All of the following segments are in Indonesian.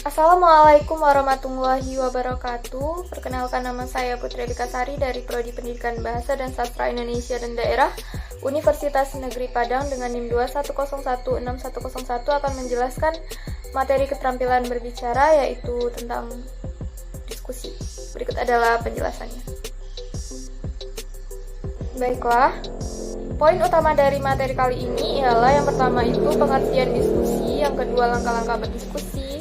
Assalamualaikum warahmatullahi wabarakatuh. Perkenalkan, nama saya Putri Bikasari dari Prodi Pendidikan Bahasa dan Sastra Indonesia dan Daerah Universitas Negeri Padang dengan NIM 2101611 akan menjelaskan materi keterampilan berbicara, yaitu tentang diskusi. Berikut adalah penjelasannya. Baiklah, poin utama dari materi kali ini ialah yang pertama itu pengertian diskusi, yang kedua langkah-langkah berdiskusi,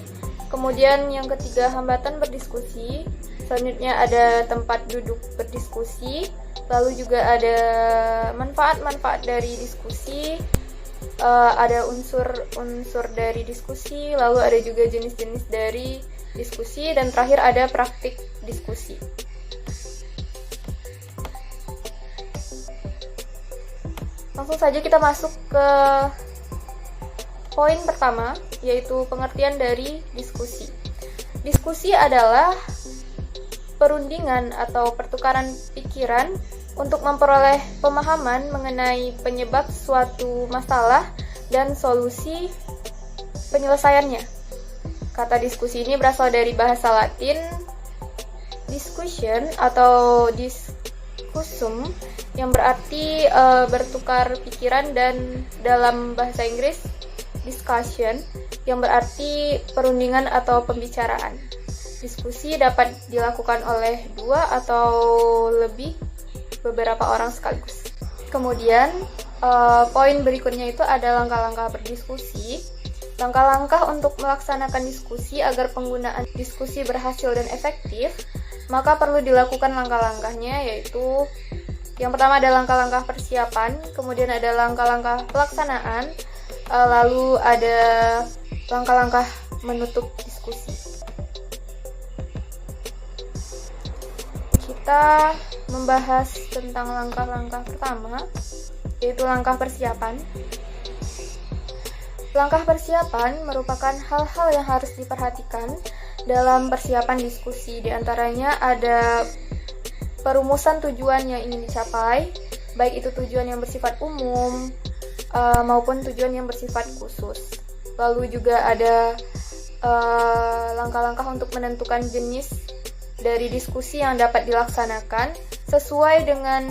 kemudian yang ketiga hambatan berdiskusi, selanjutnya ada tempat duduk berdiskusi, lalu juga ada manfaat-manfaat dari diskusi, ada unsur-unsur dari diskusi, lalu ada juga jenis-jenis dari diskusi, dan terakhir ada praktik diskusi. Langsung saja kita masuk ke poin pertama, yaitu pengertian dari diskusi. Diskusi adalah perundingan atau pertukaran pikiran untuk memperoleh pemahaman mengenai penyebab suatu masalah dan solusi penyelesaiannya. Kata diskusi ini berasal dari bahasa Latin discussion atau discussum, yang berarti bertukar pikiran, dan dalam bahasa Inggris discussion, yang berarti perundingan atau pembicaraan. Diskusi dapat dilakukan oleh dua atau lebih beberapa orang sekaligus. Kemudian poin berikutnya itu ada langkah-langkah berdiskusi. Langkah-langkah untuk melaksanakan diskusi agar penggunaan diskusi berhasil dan efektif, maka perlu dilakukan langkah-langkahnya, yaitu yang pertama ada langkah-langkah persiapan, kemudian ada langkah-langkah pelaksanaan, lalu ada langkah-langkah menutup diskusi. Kita membahas tentang langkah-langkah pertama, yaitu langkah persiapan. Langkah persiapan merupakan hal-hal yang harus diperhatikan dalam persiapan diskusi. Di antaranya ada perumusan tujuan yang ingin dicapai, baik itu tujuan yang bersifat umum maupun tujuan yang bersifat khusus. Lalu juga ada langkah-langkah untuk menentukan jenis dari diskusi yang dapat dilaksanakan sesuai dengan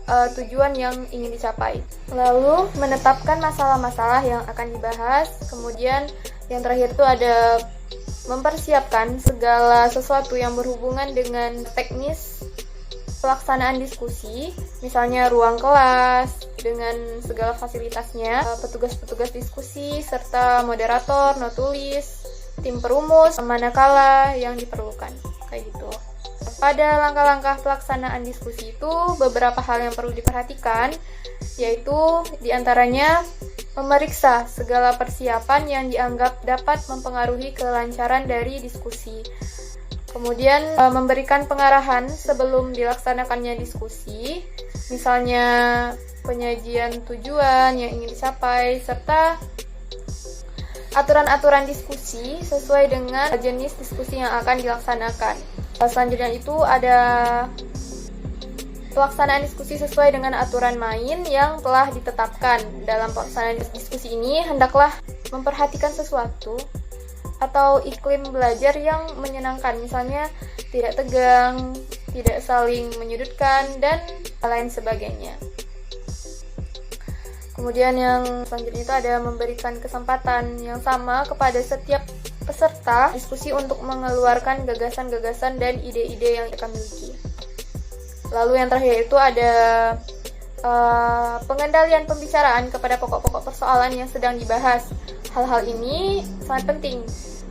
tujuan yang ingin dicapai. Lalu menetapkan masalah-masalah yang akan dibahas. Kemudian yang terakhir itu ada mempersiapkan segala sesuatu yang berhubungan dengan teknis pelaksanaan diskusi, misalnya ruang kelas dengan segala fasilitasnya, petugas-petugas diskusi, serta moderator, notulis, tim perumus, manakala yang diperlukan, kayak gitu. Pada langkah-langkah pelaksanaan diskusi itu beberapa hal yang perlu diperhatikan, yaitu diantaranya memeriksa segala persiapan yang dianggap dapat mempengaruhi kelancaran dari diskusi. Kemudian memberikan pengarahan sebelum dilaksanakannya diskusi, misalnya penyajian tujuan yang ingin dicapai, serta aturan-aturan diskusi sesuai dengan jenis diskusi yang akan dilaksanakan. Selanjutnya itu ada pelaksanaan diskusi sesuai dengan aturan main yang telah ditetapkan. Dalam pelaksanaan diskusi ini hendaklah memperhatikan sesuatu atau iklim belajar yang menyenangkan, misalnya tidak tegang, tidak saling menyudutkan, dan lain sebagainya. Kemudian yang selanjutnya itu ada memberikan kesempatan yang sama kepada setiap peserta diskusi untuk mengeluarkan gagasan-gagasan dan ide-ide yang mereka miliki. Lalu yang terakhir itu ada pengendalian pembicaraan kepada pokok-pokok persoalan yang sedang dibahas. Hal-hal ini sangat penting,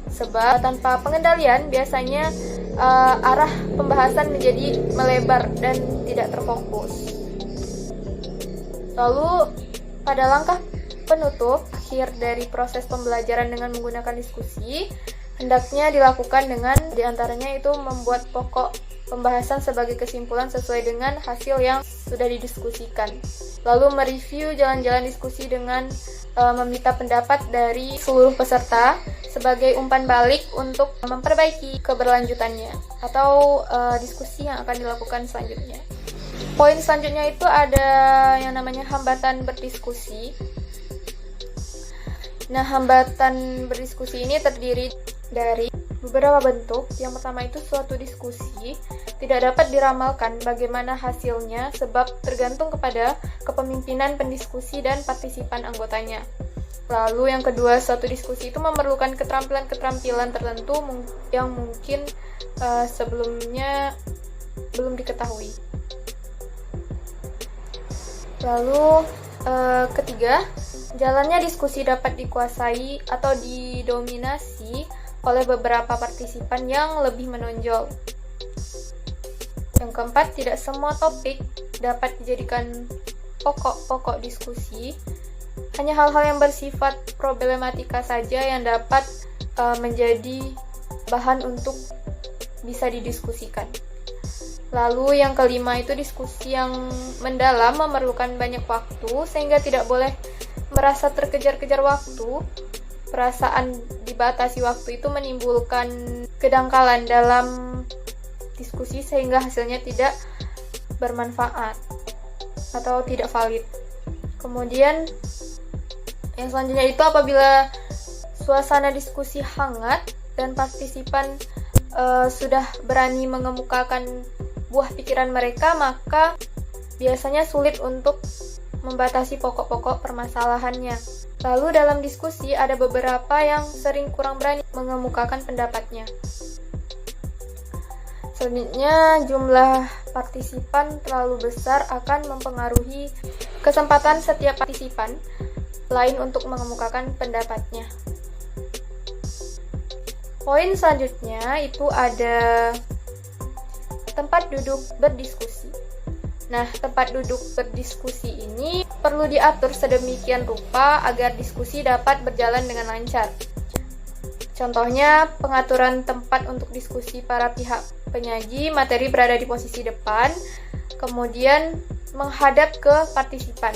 sebab tanpa pengendalian biasanya arah pembahasan menjadi melebar dan tidak terfokus. Lalu pada langkah penutup akhir dari proses pembelajaran dengan menggunakan diskusi, hendaknya dilakukan dengan diantaranya itu membuat pokok pembahasan sebagai kesimpulan sesuai dengan hasil yang sudah didiskusikan. Lalu mereview jalan-jalan diskusi dengan meminta pendapat dari seluruh peserta sebagai umpan balik untuk memperbaiki keberlanjutannya atau diskusi yang akan dilakukan selanjutnya. Poin selanjutnya itu ada yang namanya hambatan berdiskusi. Nah, hambatan berdiskusi ini terdiri dari beberapa bentuk. Yang pertama itu suatu diskusi tidak dapat diramalkan bagaimana hasilnya sebab tergantung kepada kepemimpinan pendiskusi dan partisipan anggotanya. Lalu yang kedua, suatu diskusi itu memerlukan keterampilan-keterampilan tertentu yang mungkin sebelumnya belum diketahui. Lalu ketiga, jalannya diskusi dapat dikuasai atau didominasi oleh beberapa partisipan yang lebih menonjol. Yang keempat, tidak semua topik dapat dijadikan pokok diskusi. Hanya hal-hal yang bersifat problematika saja yang dapat menjadi bahan untuk bisa didiskusikan. Lalu yang kelima itu diskusi yang mendalam memerlukan banyak waktu sehingga tidak boleh merasa terkejar-kejar waktu. Perasaan dibatasi waktu itu menimbulkan kedangkalan dalam diskusi sehingga hasilnya tidak bermanfaat atau tidak valid. Kemudian yang selanjutnya itu apabila suasana diskusi hangat dan partisipan sudah berani mengemukakan buah pikiran mereka, maka biasanya sulit untuk membatasi pokok-pokok permasalahannya. Lalu dalam diskusi ada beberapa yang sering kurang berani mengemukakan pendapatnya. Selanjutnya, jumlah partisipan terlalu besar akan mempengaruhi kesempatan setiap partisipan lain untuk mengemukakan pendapatnya. Poin selanjutnya itu ada tempat duduk berdiskusi. Nah, tempat duduk berdiskusi ini perlu diatur sedemikian rupa agar diskusi dapat berjalan dengan lancar. Contohnya, pengaturan tempat untuk diskusi para pihak penyaji materi berada di posisi depan, kemudian menghadap ke partisipan.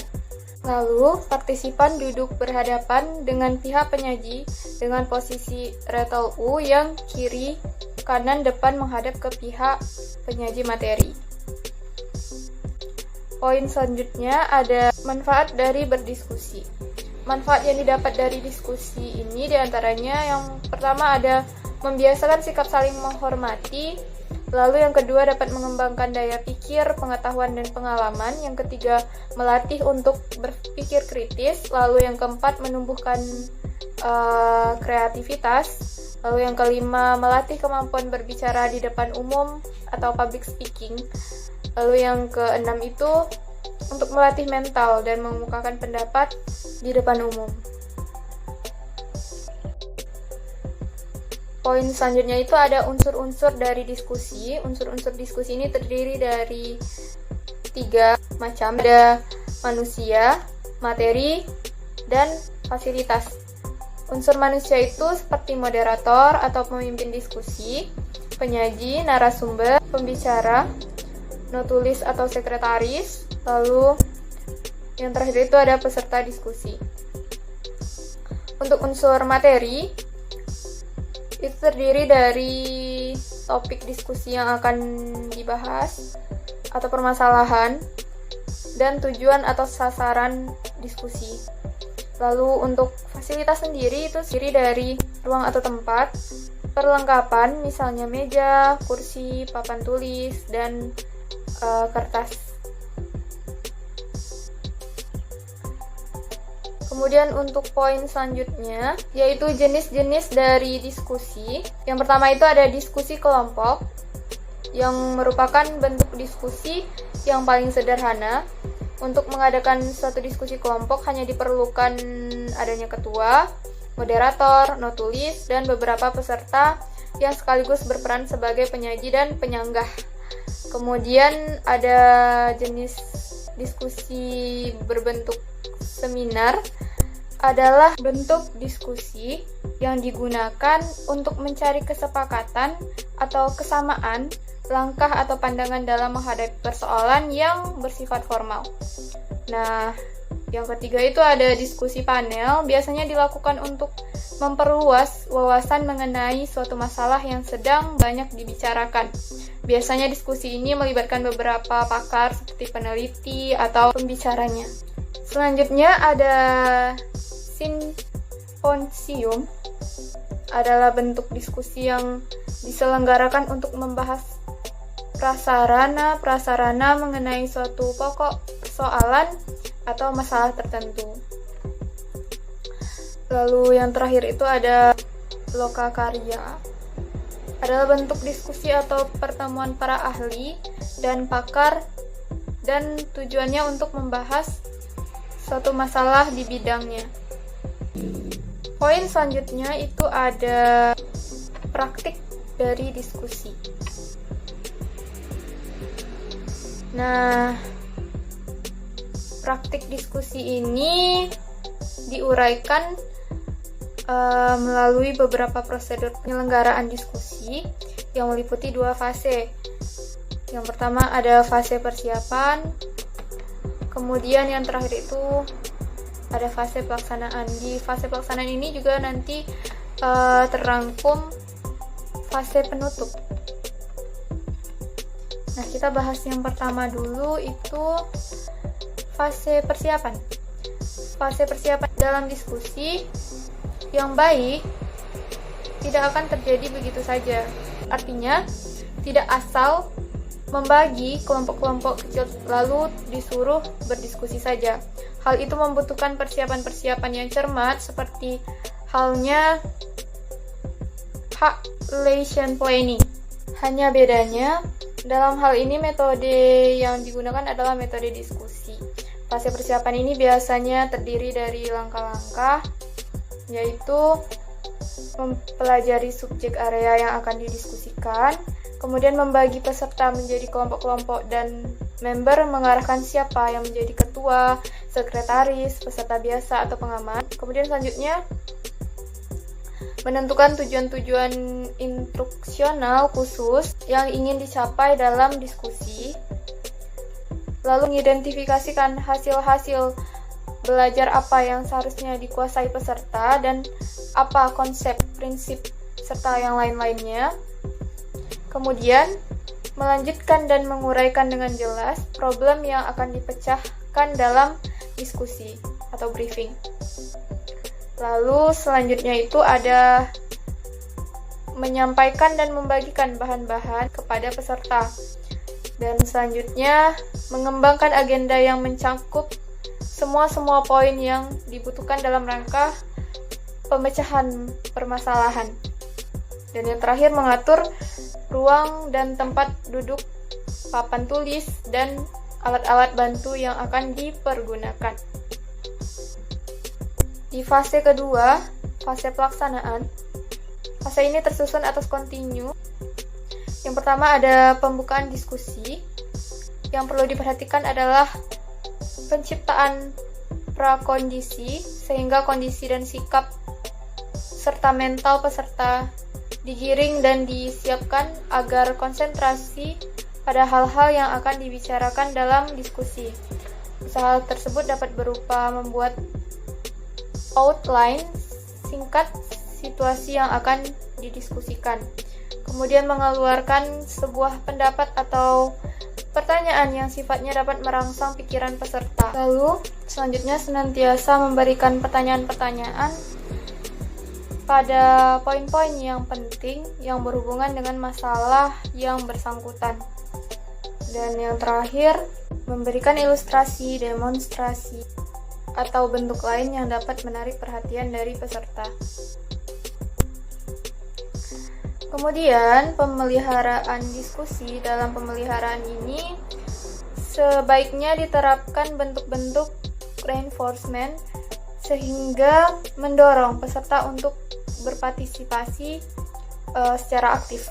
Lalu, partisipan duduk berhadapan dengan pihak penyaji dengan posisi retel U yang kiri, kanan, depan menghadap ke pihak penyaji materi. Poin selanjutnya ada manfaat dari berdiskusi. Manfaat yang didapat dari diskusi ini diantaranya yang pertama ada membiasakan sikap saling menghormati, lalu yang kedua dapat mengembangkan daya pikir, pengetahuan, dan pengalaman, yang ketiga melatih untuk berpikir kritis, lalu yang keempat menumbuhkan kreativitas, lalu yang kelima melatih kemampuan berbicara di depan umum atau public speaking, lalu yang keenam itu untuk melatih mental dan mengemukakan pendapat di depan umum. Poin selanjutnya itu ada unsur-unsur dari diskusi. Unsur-unsur diskusi ini terdiri dari 3 macam. Ada manusia, materi, dan fasilitas. Unsur manusia itu seperti moderator atau pemimpin diskusi, penyaji, narasumber, pembicara, notulis atau sekretaris, lalu yang terakhir itu ada peserta diskusi. Untuk unsur materi, itu terdiri dari topik diskusi yang akan dibahas atau permasalahan dan tujuan atau sasaran diskusi. Lalu untuk fasilitas sendiri itu terdiri dari ruang atau tempat, perlengkapan misalnya meja, kursi, papan tulis, dan kertas. Kemudian untuk poin selanjutnya yaitu jenis-jenis dari diskusi. Yang pertama itu ada diskusi kelompok yang merupakan bentuk diskusi yang paling sederhana. Untuk mengadakan suatu diskusi kelompok hanya diperlukan adanya ketua, moderator, notulis, dan beberapa peserta yang sekaligus berperan sebagai penyaji dan penyanggah. Kemudian ada jenis diskusi berbentuk seminar, adalah bentuk diskusi yang digunakan untuk mencari kesepakatan atau kesamaan langkah atau pandangan dalam menghadapi persoalan yang bersifat formal. Nah, yang ketiga itu ada diskusi panel, biasanya dilakukan untuk memperluas wawasan mengenai suatu masalah yang sedang banyak dibicarakan. Biasanya diskusi ini melibatkan beberapa pakar seperti peneliti atau pembicaranya. Selanjutnya ada Simposium adalah bentuk diskusi yang diselenggarakan untuk membahas prasarana mengenai suatu pokok persoalan atau masalah tertentu. Lalu yang terakhir itu ada lokakarya. Adalah bentuk diskusi atau pertemuan para ahli dan pakar dan tujuannya untuk membahas suatu masalah di bidangnya. Poin selanjutnya itu ada praktik dari diskusi. Nah, praktik diskusi ini diuraikan melalui beberapa prosedur penyelenggaraan diskusi yang meliputi 2 fase. Yang pertama ada fase persiapan, kemudian yang terakhir itu ada fase pelaksanaan. Di fase pelaksanaan ini juga nanti terangkum fase penutup. Nah, kita bahas yang pertama dulu itu fase persiapan. Fase persiapan dalam diskusi yang baik tidak akan terjadi begitu saja. Artinya, tidak asal membagi kelompok-kelompok kecil lalu disuruh berdiskusi saja. Hal itu membutuhkan persiapan-persiapan yang cermat seperti halnya relation planning. Hanya bedanya, dalam hal ini metode yang digunakan adalah metode diskusi. Fase persiapan ini biasanya terdiri dari langkah-langkah, yaitu mempelajari subjek area yang akan didiskusikan, kemudian membagi peserta menjadi kelompok-kelompok dan member mengarahkan siapa yang menjadi ketua, sekretaris, peserta biasa atau pengamat. Kemudian selanjutnya menentukan tujuan-tujuan instruksional khusus yang ingin dicapai dalam diskusi, lalu mengidentifikasikan hasil-hasil belajar apa yang seharusnya dikuasai peserta dan apa konsep, prinsip, serta yang lain-lainnya. Kemudian, melanjutkan dan menguraikan dengan jelas problem yang akan dipecahkan dalam diskusi atau briefing. Lalu selanjutnya itu ada menyampaikan dan membagikan bahan-bahan kepada peserta. Dan selanjutnya, mengembangkan agenda yang mencakup semua poin yang dibutuhkan dalam rangka pemecahan permasalahan. Dan yang terakhir, mengatur ruang dan tempat duduk, papan tulis, dan alat-alat bantu yang akan dipergunakan. Di fase kedua, fase pelaksanaan. Fase ini tersusun atas kontinu. Yang pertama ada pembukaan diskusi. Yang perlu diperhatikan adalah penciptaan prakondisi, sehingga kondisi dan sikap serta mental peserta digiring dan disiapkan agar konsentrasi pada hal-hal yang akan dibicarakan dalam diskusi. Usaha tersebut dapat berupa membuat outline singkat situasi yang akan didiskusikan, kemudian mengeluarkan sebuah pendapat atau pertanyaan yang sifatnya dapat merangsang pikiran peserta. Lalu, selanjutnya senantiasa memberikan pertanyaan-pertanyaan pada poin-poin yang penting yang berhubungan dengan masalah yang bersangkutan. Dan yang terakhir, memberikan ilustrasi, demonstrasi, atau bentuk lain yang dapat menarik perhatian dari peserta. Kemudian, pemeliharaan diskusi. Dalam pemeliharaan ini sebaiknya diterapkan bentuk-bentuk reinforcement sehingga mendorong peserta untuk berpartisipasi secara aktif.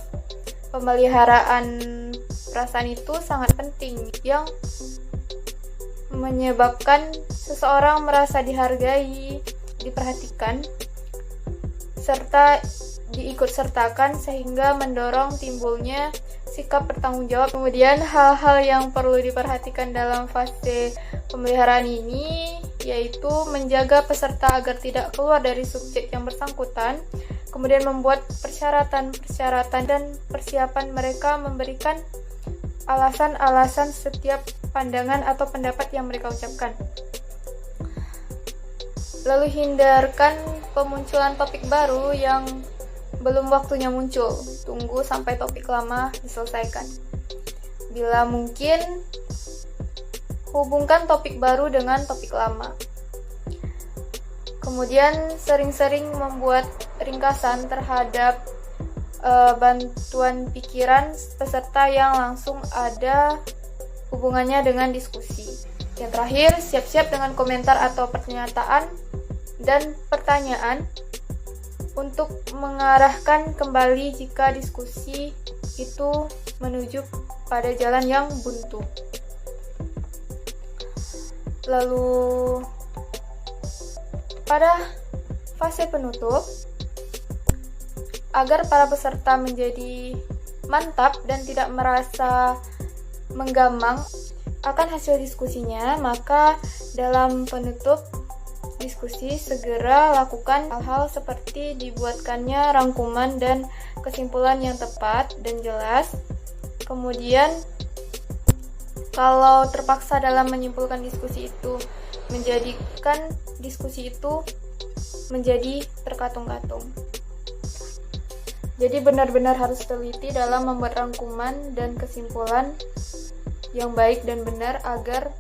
Pemeliharaan perasaan itu sangat penting yang menyebabkan seseorang merasa dihargai, diperhatikan, serta diikutsertakan sehingga mendorong timbulnya sikap bertanggung jawab. Kemudian hal-hal yang perlu diperhatikan dalam fase pemeliharaan ini yaitu menjaga peserta agar tidak keluar dari subjek yang bersangkutan, kemudian membuat persyaratan dan persiapan mereka memberikan alasan-alasan setiap pandangan atau pendapat yang mereka ucapkan. Lalu hindarkan pemunculan topik baru yang belum waktunya muncul. Tunggu sampai topik lama diselesaikan. Bila mungkin, hubungkan topik baru dengan topik lama. Kemudian sering-sering membuat ringkasan terhadap bantuan pikiran peserta yang langsung ada hubungannya dengan diskusi. Yang terakhir, siap-siap dengan komentar atau pernyataan dan pertanyaan untuk mengarahkan kembali jika diskusi itu menuju pada jalan yang buntu. Lalu pada fase penutup, agar para peserta menjadi mantap dan tidak merasa menggamang akan hasil diskusinya, maka dalam penutup diskusi segera lakukan hal-hal seperti dibuatkannya rangkuman dan kesimpulan yang tepat dan jelas. Kemudian kalau terpaksa dalam menyimpulkan diskusi itu menjadikan diskusi itu menjadi terkatung-katung. Jadi benar-benar harus teliti dalam membuat rangkuman dan kesimpulan yang baik dan benar agar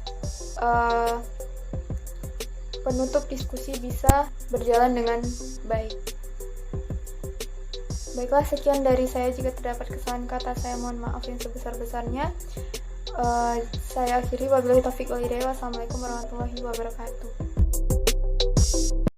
penutup diskusi bisa berjalan dengan baik. Baiklah, sekian dari saya. Jika terdapat kesalahan kata, saya mohon maaf yang sebesar-besarnya. Saya akhiri, wabillahi taufiq wal hidayah. Wassalamualaikum warahmatullahi wabarakatuh.